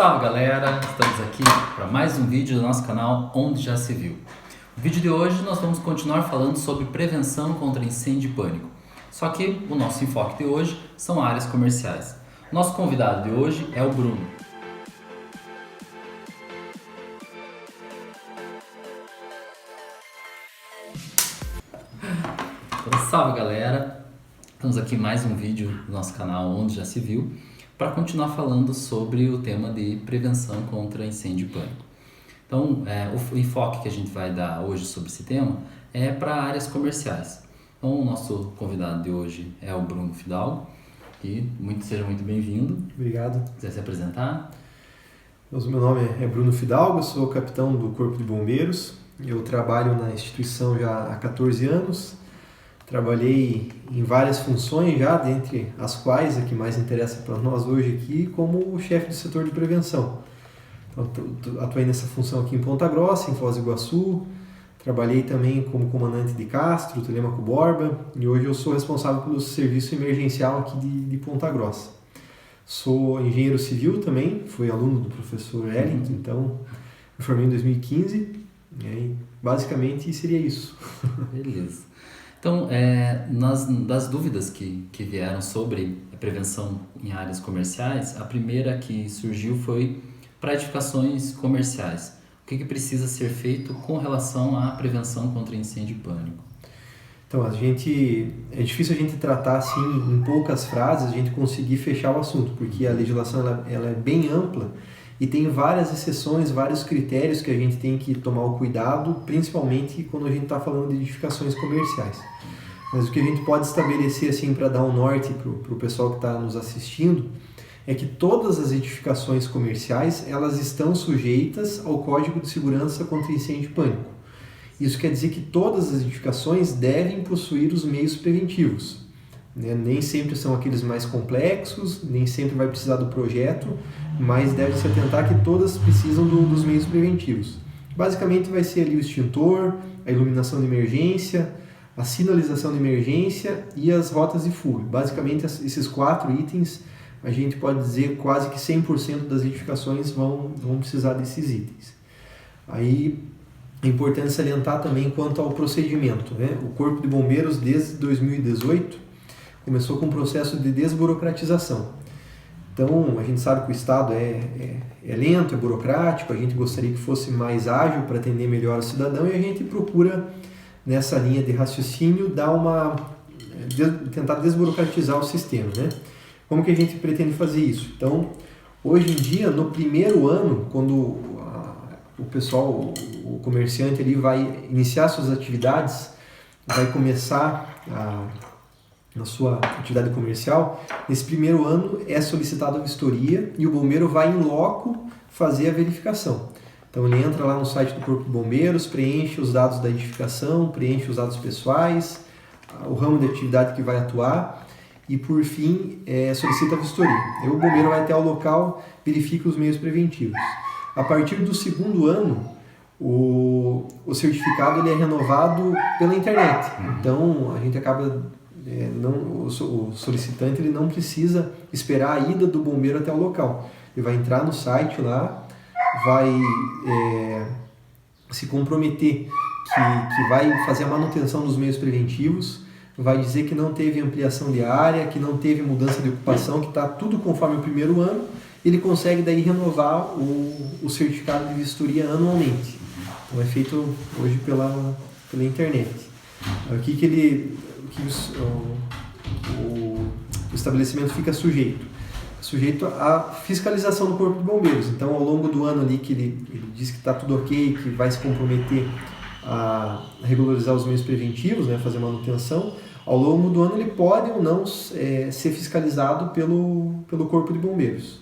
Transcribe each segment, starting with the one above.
Salve galera, estamos aqui para mais um vídeo do nosso canal Onde Já Se Viu. No vídeo de hoje nós vamos continuar falando sobre prevenção contra incêndio e pânico. Só que o nosso enfoque de hoje são áreas comerciais. Nosso convidado de hoje é o Bruno. Então, salve galera, estamos aqui em mais um vídeo do nosso canal Onde Já Se Viu para continuar falando sobre o tema de prevenção contra incêndio e pânico. Então, o enfoque que a gente vai dar hoje sobre esse tema é para áreas comerciais. Então, o nosso convidado de hoje é o Bruno Fidalgo, e seja muito bem-vindo. Obrigado. Quiser se apresentar? Meu nome é Bruno Fidalgo, sou capitão do Corpo de Bombeiros. Eu trabalho na instituição já há 14 anos. Trabalhei em várias funções já, dentre as quais a que mais interessa para nós hoje aqui, como o chefe do setor de prevenção. Então, atuei nessa função aqui em Ponta Grossa, em Foz do Iguaçu. Trabalhei também como comandante de Castro, Telêmaco Borba, e hoje eu sou responsável pelo serviço emergencial aqui de Ponta Grossa. Sou engenheiro civil também, fui aluno do professor Wellington, então me formei em 2015, e aí, basicamente seria isso. Beleza. Então, das dúvidas que vieram sobre a prevenção em áreas comerciais, a primeira que surgiu foi para edificações comerciais. O que precisa ser feito com relação à prevenção contra incêndio e pânico? Então, é difícil a gente tratar assim em poucas frases, a gente conseguir fechar o assunto, porque a legislação ela é bem ampla e tem várias exceções, vários critérios que a gente tem que tomar o cuidado, principalmente quando a gente está falando de edificações comerciais. Mas o que a gente pode estabelecer assim para dar um norte para o pessoal que está nos assistindo é que todas as edificações comerciais elas estão sujeitas ao Código de Segurança contra Incêndio e Pânico. Isso quer dizer que todas as edificações devem possuir os meios preventivos. Nem sempre são aqueles mais complexos, nem sempre vai precisar do projeto, mas deve-se atentar que todas precisam dos meios preventivos. Basicamente vai ser ali o extintor, a iluminação de emergência, a sinalização de emergência e as rotas de fuga. Basicamente esses 4 itens, a gente pode dizer quase que 100% das edificações vão precisar desses itens. Aí é importante salientar também quanto ao procedimento, O Corpo de Bombeiros, desde 2018, começou com um processo de desburocratização. Então, a gente sabe que o Estado é lento, é burocrático, a gente gostaria que fosse mais ágil para atender melhor o cidadão e a gente procura, nessa linha de raciocínio, tentar desburocratizar o sistema, Como que a gente pretende fazer isso? Então, hoje em dia, no primeiro ano, quando o pessoal, o comerciante ali vai iniciar suas atividades, vai começar na sua atividade comercial, nesse primeiro ano é solicitada a vistoria e o bombeiro vai em loco fazer a verificação. Então ele entra lá no site do Corpo de Bombeiros, preenche os dados da edificação, preenche os dados pessoais, o ramo de atividade que vai atuar e por fim solicita a vistoria. Aí o bombeiro vai até o local, verifica os meios preventivos. A partir do segundo ano, o certificado ele é renovado pela internet. Então a gente acaba o solicitante ele não precisa esperar a ida do bombeiro até o local. Ele vai entrar no site lá, vai se comprometer que vai fazer a manutenção dos meios preventivos, vai dizer que não teve ampliação de área, que não teve mudança de ocupação, que está tudo conforme o primeiro ano. Ele consegue daí renovar o certificado de vistoria anualmente. Então é feito hoje pela internet. O estabelecimento fica sujeito à fiscalização do Corpo de Bombeiros. Então, ao longo do ano ali que ele diz que está tudo ok, que vai se comprometer a regularizar os meios preventivos, fazer manutenção, ao longo do ano ele pode ou não ser fiscalizado pelo Corpo de Bombeiros.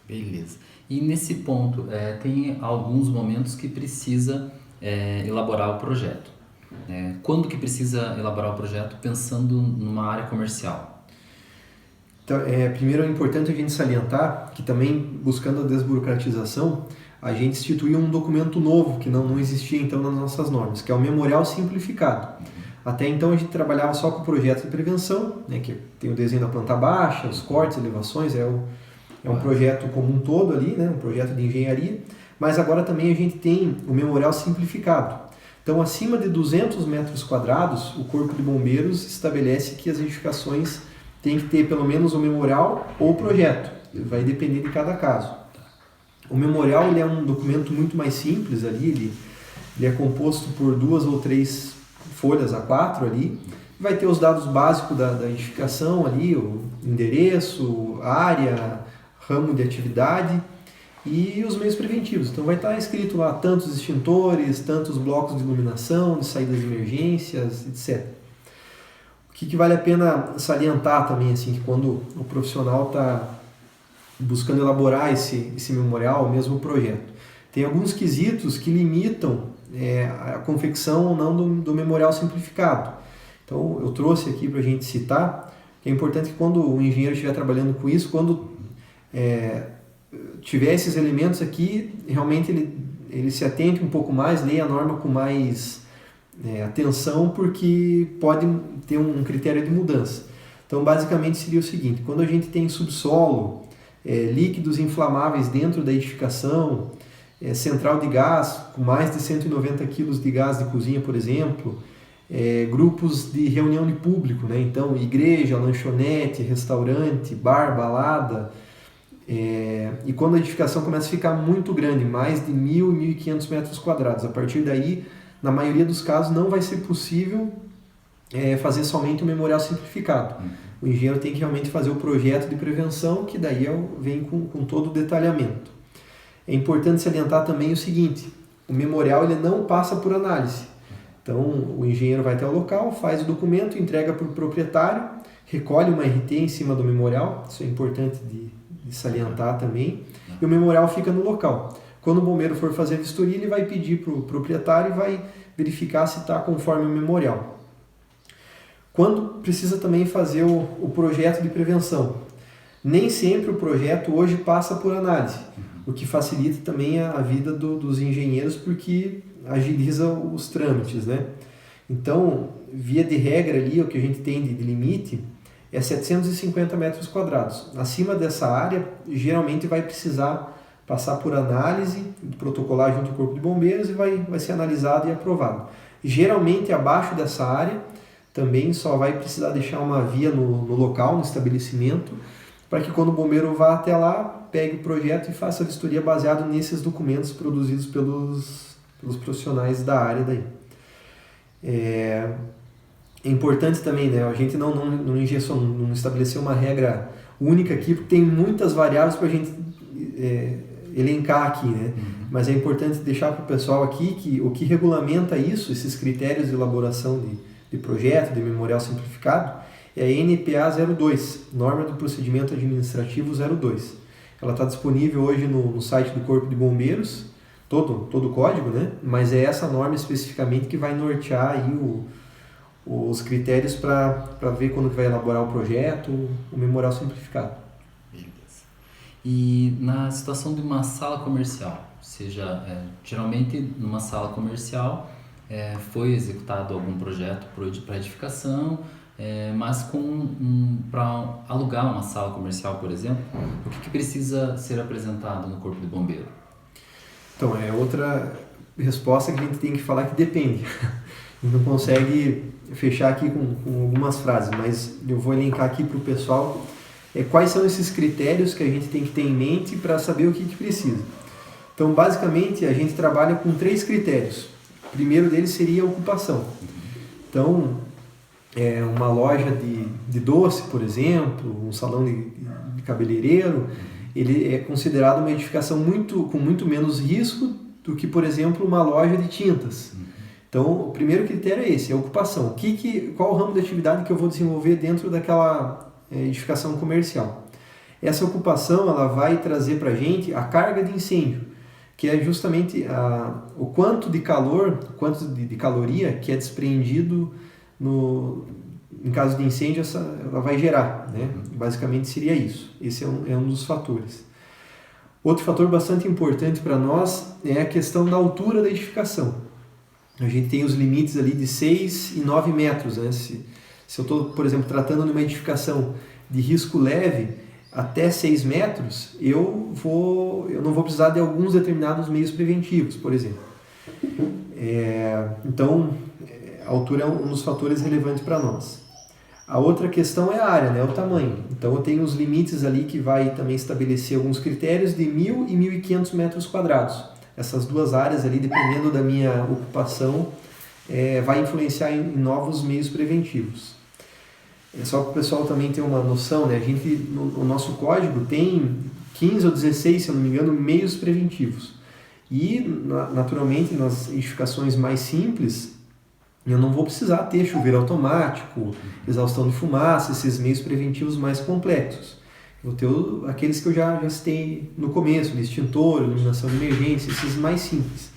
Beleza. E nesse ponto, tem alguns momentos que precisa elaborar o projeto. Quando que precisa elaborar o projeto pensando numa área comercial? Então, primeiro é importante a gente salientar que também, buscando a desburocratização, a gente instituiu um documento novo que não existia então nas nossas normas, que é o Memorial Simplificado. Até então a gente trabalhava só com o projeto de prevenção, que tem o desenho da planta baixa, os cortes, elevações, é um projeto como um todo ali, né? Um projeto de engenharia, mas agora também a gente tem o memorial simplificado. Então, acima de 200 metros quadrados, o Corpo de Bombeiros estabelece que as edificações têm que ter pelo menos o memorial ou o projeto, vai depender de cada caso. O memorial ele é um documento muito mais simples ali, ele é composto por 2 ou 3 folhas A4 ali, vai ter os dados básicos da edificação ali, o endereço, área, ramo de atividade e os meios preventivos. Então vai estar escrito lá tantos extintores, tantos blocos de iluminação, de saídas de emergências, etc. O que vale a pena salientar também, assim, que quando o profissional está buscando elaborar esse memorial, o mesmo projeto, tem alguns quesitos que limitam a confecção ou não do memorial simplificado. Então eu trouxe aqui para a gente citar, que é importante que quando o engenheiro estiver trabalhando com isso, quando tiver esses elementos aqui, realmente ele se atente um pouco mais, leia a norma com mais atenção, porque pode ter um critério de mudança. Então, basicamente seria o seguinte: quando a gente tem subsolo, líquidos inflamáveis dentro da edificação, central de gás com mais de 190 kg de gás de cozinha, por exemplo, grupos de reunião de público, né? Então, igreja, lanchonete, restaurante, bar, balada. E quando a edificação começa a ficar muito grande, mais de 1.000, 1.500 metros quadrados, a partir daí, na maioria dos casos, não vai ser possível fazer somente um memorial simplificado. O engenheiro tem que realmente fazer o projeto de prevenção, que daí vem com todo o detalhamento. É importante salientar também o seguinte: o memorial ele não passa por análise. Então, o engenheiro vai até o local, faz o documento, entrega para o proprietário, recolhe uma RT em cima do memorial, isso é importante de salientar também, e o memorial fica no local. Quando o bombeiro for fazer a vistoria, ele vai pedir para o proprietário e vai verificar se está conforme o memorial. Quando precisa também fazer o projeto de prevenção, nem sempre o projeto hoje passa por análise, o que facilita também a vida dos engenheiros, porque agiliza os trâmites, né? Então, via de regra ali, o que a gente tem de limite é 750 metros quadrados. Acima dessa área, geralmente vai precisar passar por análise, protocolar junto ao Corpo de Bombeiros e vai ser analisado e aprovado. Geralmente, abaixo dessa área, também só vai precisar deixar uma via no local, no estabelecimento, para que quando o bombeiro vá até lá, pegue o projeto e faça a vistoria baseado nesses documentos produzidos pelos profissionais da área daí. É importante também, né? A gente não estabeleceu uma regra única aqui, porque tem muitas variáveis para a gente elencar aqui, né? Mas é importante deixar para o pessoal aqui que o que regulamenta isso, esses critérios de elaboração de projeto, de memorial simplificado, é a NPA 02, Norma do Procedimento Administrativo 02. Ela está disponível hoje no site do Corpo de Bombeiros, todo o código, né? Mas é essa norma especificamente que vai nortear aí os critérios para ver quando que vai elaborar o projeto, o memorial simplificado. Beleza. E na situação de uma sala comercial, seja, geralmente numa sala comercial foi executado algum projeto para edificação, mas para alugar uma sala comercial, por exemplo, o que precisa ser apresentado no Corpo de Bombeiro? Então, é outra resposta que a gente tem que falar que depende. A gente não consegue fechar aqui com algumas frases, mas eu vou elencar aqui para o pessoal quais são esses critérios que a gente tem que ter em mente para saber o que precisa. Então, basicamente, a gente trabalha com 3 critérios. O primeiro deles seria a ocupação. Então, uma loja de doce, por exemplo, um salão de cabeleireiro, ele é considerado uma edificação com muito menos risco do que, por exemplo, uma loja de tintas. Então, o primeiro critério é esse, a ocupação. Qual o ramo de atividade que eu vou desenvolver dentro daquela edificação comercial? Essa ocupação ela vai trazer para a gente a carga de incêndio, que é justamente o quanto de calor, o quanto de caloria que é despreendido em caso de incêndio, ela vai gerar, né? Basicamente seria isso. Esse é um dos fatores. Outro fator bastante importante para nós é a questão da altura da edificação. A gente tem os limites ali de 6 e 9 metros, né? Se eu estou, por exemplo, tratando de uma edificação de risco leve, até 6 metros, eu não vou precisar de alguns determinados meios preventivos, por exemplo. Então, a altura é um dos fatores relevantes para nós. A outra questão é a área, né? O tamanho. Então, eu tenho os limites ali que vai também estabelecer alguns critérios de 1.000 e 1.500 metros quadrados. Essas duas áreas ali, dependendo da minha ocupação, vai influenciar em novos meios preventivos. Só para o pessoal também ter uma noção, né? O nosso código tem 15 ou 16, se eu não me engano, meios preventivos. E, naturalmente, nas edificações mais simples, eu não vou precisar ter chuveiro automático, exaustão de fumaça, esses meios preventivos mais complexos. Vou ter aqueles que eu já citei no começo, extintor, iluminação de emergência, esses mais simples.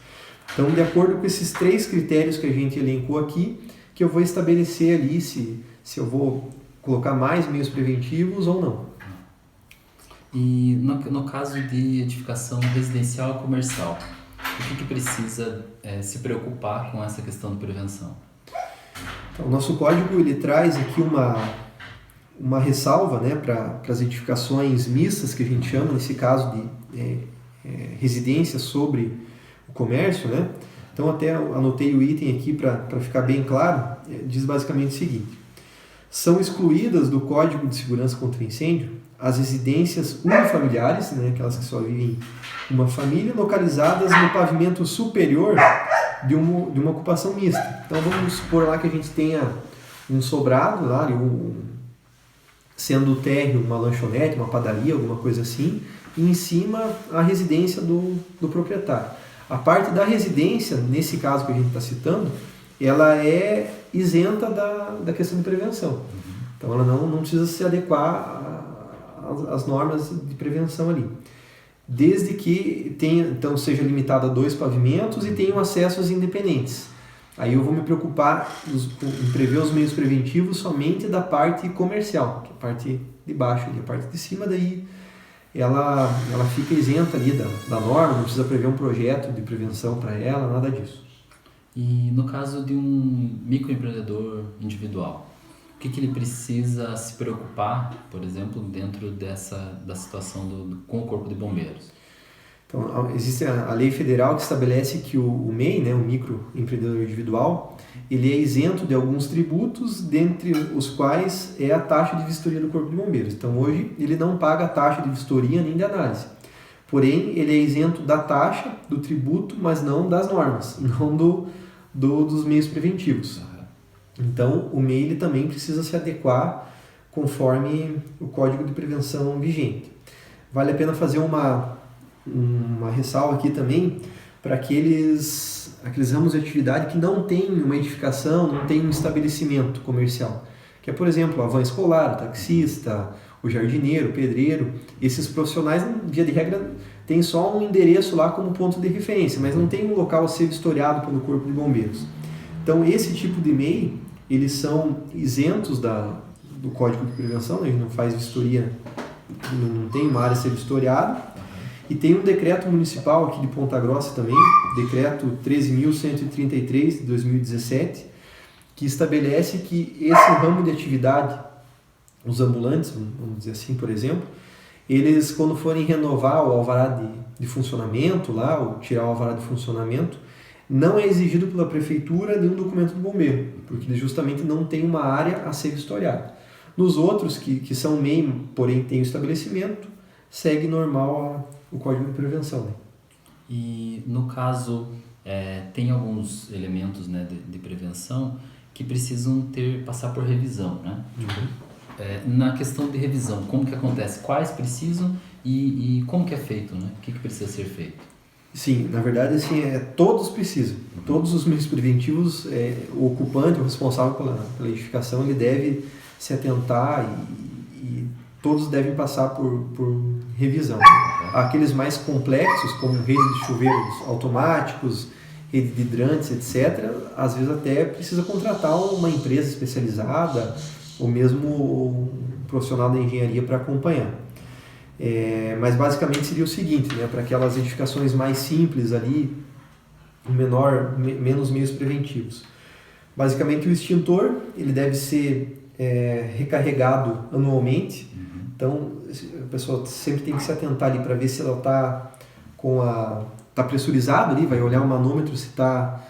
Então, de acordo com esses 3 critérios que a gente elencou aqui, que eu vou estabelecer ali se eu vou colocar mais meios preventivos ou não. E no caso de edificação residencial e comercial, o que precisa se preocupar com essa questão de prevenção? Então, o nosso código ele traz aqui uma ressalva, né, para as edificações mistas, que a gente chama, nesse caso de residência sobre o comércio, né? Então, até anotei o item aqui para ficar bem claro, diz basicamente o seguinte: são excluídas do Código de Segurança contra Incêndio as residências unifamiliares, né, aquelas que só vivem uma família, localizadas no pavimento superior de uma ocupação mista. Então, vamos supor lá que a gente tenha um sobrado, lá, sendo o térreo uma lanchonete, uma padaria, alguma coisa assim, e em cima a residência do proprietário. A parte da residência, nesse caso que a gente está citando, ela é isenta da questão de prevenção. Então, ela não precisa se adequar às normas de prevenção ali. Desde que então, seja limitado a 2 pavimentos e tenham acessos independentes. Aí eu vou me preocupar em prever os meios preventivos somente da parte comercial, que é a parte de baixo ali. A parte de cima daí ela fica isenta ali da norma, não precisa prever um projeto de prevenção para ela, nada disso. E no caso de um microempreendedor individual, o que ele precisa se preocupar, por exemplo, dentro da situação com o Corpo de Bombeiros? Então, existe a lei federal que estabelece que o MEI, né, o microempreendedor individual, ele é isento de alguns tributos, dentre os quais é a taxa de vistoria do Corpo de Bombeiros. Então, hoje, ele não paga a taxa de vistoria nem de análise. Porém, ele é isento da taxa, do tributo, mas não das normas, não dos meios preventivos. Então, o MEI ele também precisa se adequar conforme o Código de Prevenção vigente. Vale a pena fazer uma ressalva aqui também para aqueles ramos de atividade que não tem uma edificação, não tem um estabelecimento comercial, que é, por exemplo, a van escolar, o taxista, o jardineiro, o pedreiro. Esses profissionais, via de regra, têm só um endereço lá como ponto de referência, mas não tem um local a ser vistoriado pelo Corpo de Bombeiros. Então, esse tipo de MEI, eles são isentos do Código de Prevenção, né? A gente não faz vistoria, não tem uma área a ser vistoriada. E tem um decreto municipal aqui de Ponta Grossa também, decreto 13.133 de 2017, que estabelece que esse ramo de atividade, os ambulantes, vamos dizer assim, por exemplo, eles, quando forem renovar o alvará de funcionamento lá, ou tirar o alvará de funcionamento, não é exigido pela prefeitura nenhum documento do bombeiro, porque eles justamente não tem uma área a ser vistoriada. Nos outros, que são MEI, porém tem o estabelecimento, segue normal o Código de Prevenção. Né? E no caso, tem alguns elementos, né, de prevenção que precisam passar por revisão, né? Na questão de revisão, como que acontece? Quais precisam e como que é feito, né? O que precisa ser feito? Sim, na verdade, assim, todos precisam. Todos os meios preventivos, o ocupante, o responsável pela edificação, ele deve se atentar e todos devem passar por revisão. Aqueles mais complexos, como rede de chuveiros automáticos, rede de hidrantes, etc., às vezes até precisa contratar uma empresa especializada ou mesmo um profissional da engenharia para acompanhar. Mas basicamente seria o seguinte, né, para aquelas edificações mais simples ali, menos meios preventivos. Basicamente o extintor ele deve ser recarregado anualmente, Então, a pessoa sempre tem que se atentar ali para ver se ela tá pressurizado ali, vai olhar o manômetro se tá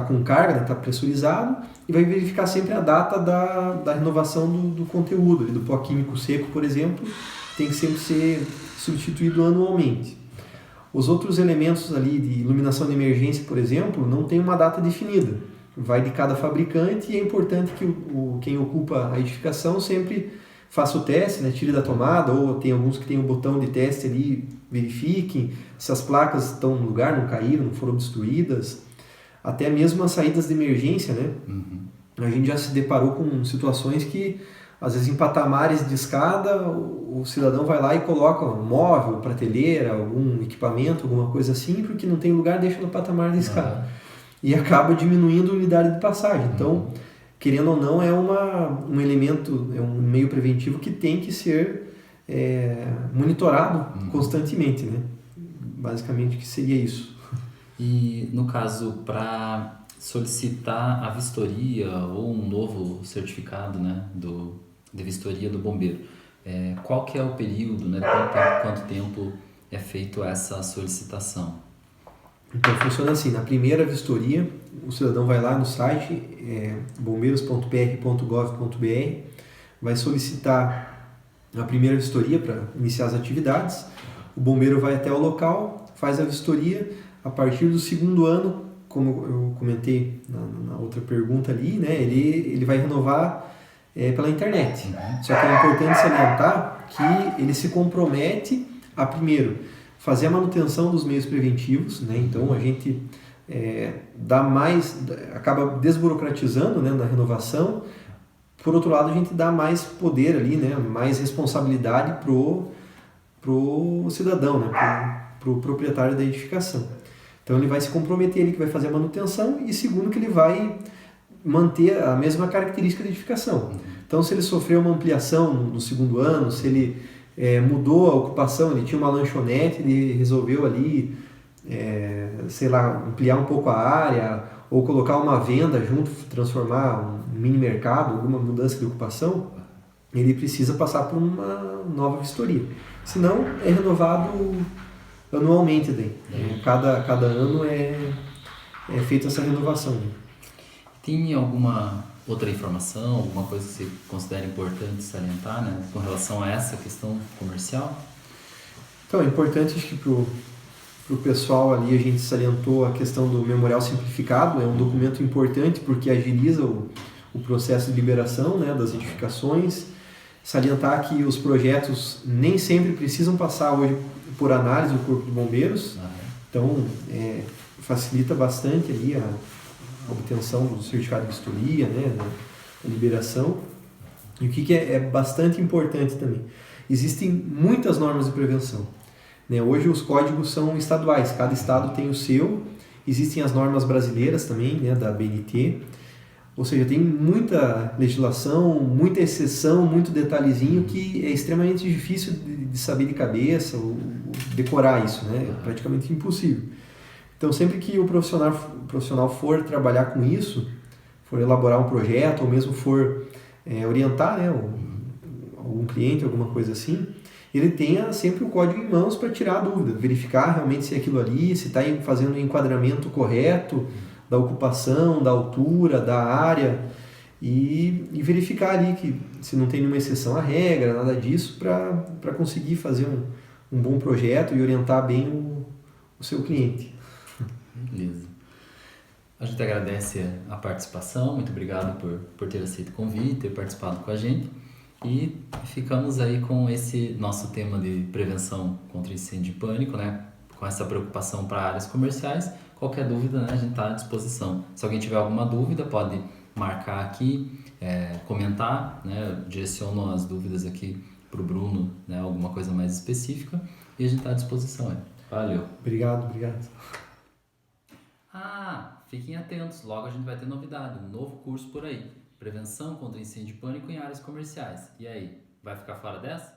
com carga, está pressurizado, e vai verificar sempre a data da renovação do conteúdo, ali, do pó químico seco, por exemplo, tem que sempre ser substituído anualmente. Os outros elementos ali de iluminação de emergência, por exemplo, não tem uma data definida. Vai de cada fabricante e é importante que quem ocupa a edificação sempre faça o teste, né? Tire da tomada, ou tem alguns que tem um botão de teste ali, verifiquem se as placas estão no lugar, não caíram, não foram obstruídas. Até mesmo as saídas de emergência, né? A gente já se deparou com situações que, às vezes, em patamares de escada, o cidadão vai lá e coloca um móvel, prateleira, algum equipamento, alguma coisa assim, porque não tem lugar, deixa no patamar da escada. E acaba diminuindo a unidade de passagem. Então, querendo ou não, é um elemento, é um meio preventivo que tem que ser monitorado constantemente, né? Basicamente, que seria isso. E, no caso, para solicitar a vistoria ou um novo certificado, né, de vistoria do bombeiro, qual que é o período, né, quanto tempo é feito essa solicitação? Então funciona assim, na primeira vistoria, o cidadão vai lá no site bombeiros.pr.gov.br, vai solicitar a primeira vistoria para iniciar as atividades, o bombeiro vai até o local, faz a vistoria, a partir do segundo ano, como eu comentei na outra pergunta ali, né, ele vai renovar pela internet. Só que é importante salientar que ele se compromete a, primeiro, fazer a manutenção dos meios preventivos, né? Então a gente acaba desburocratizando, né, na renovação. Por outro lado, a gente dá mais poder ali, né, mais responsabilidade pro cidadão, né, pro proprietário da edificação. Então ele vai se comprometer, ele que vai fazer a manutenção, e segundo que ele vai manter a mesma característica da edificação. Então se ele sofreu uma ampliação no segundo ano, se ele mudou a ocupação, ele tinha uma lanchonete, ele resolveu ali, ampliar um pouco a área, ou colocar uma venda junto, transformar um mini mercado, alguma mudança de ocupação, ele precisa passar por uma nova vistoria. Senão é renovado anualmente daí. Cada ano é feita essa renovação. Tem alguma outra informação, alguma coisa que você considera importante salientar, né, com relação a essa questão comercial? Então, é importante, acho que para o pessoal ali, a gente salientou a questão do memorial simplificado, é um documento importante porque agiliza o processo de liberação, né, das edificações. Salientar que os projetos nem sempre precisam passar hoje por análise do Corpo de Bombeiros, então facilita bastante ali a obtenção do certificado de vistoria, né, da liberação. E o que é bastante importante também, existem muitas normas de prevenção, né? Hoje os códigos são estaduais, cada estado tem o seu, existem as normas brasileiras também, né, da BNT, ou seja, tem muita legislação, muita exceção, muito detalhezinho que é extremamente difícil de saber de cabeça ou decorar isso, né? É praticamente impossível. Então, sempre que o profissional for trabalhar com isso, for elaborar um projeto ou mesmo for orientar, né, algum cliente, alguma coisa assim, ele tenha sempre o código em mãos para tirar a dúvida, verificar realmente se é aquilo ali, se está fazendo o enquadramento correto da ocupação, da altura, da área, e verificar ali que se não tem nenhuma exceção à regra, nada disso, para conseguir fazer um bom projeto e orientar bem o seu cliente. Beleza. A gente agradece a participação, muito obrigado por ter aceito o convite, ter participado com a gente, e ficamos aí com esse nosso tema de prevenção contra incêndio e pânico, né? Com essa preocupação para áreas comerciais. Qualquer dúvida, né, a gente está à disposição. Se alguém tiver alguma dúvida, pode marcar aqui, comentar, né? Eu direciono as dúvidas aqui para o Bruno, né, alguma coisa mais específica, e a gente está à disposição aí. Valeu. Obrigado. Fiquem atentos, logo a gente vai ter novidade, um novo curso por aí. Prevenção contra incêndio e pânico em áreas comerciais. E aí, vai ficar fora dessa?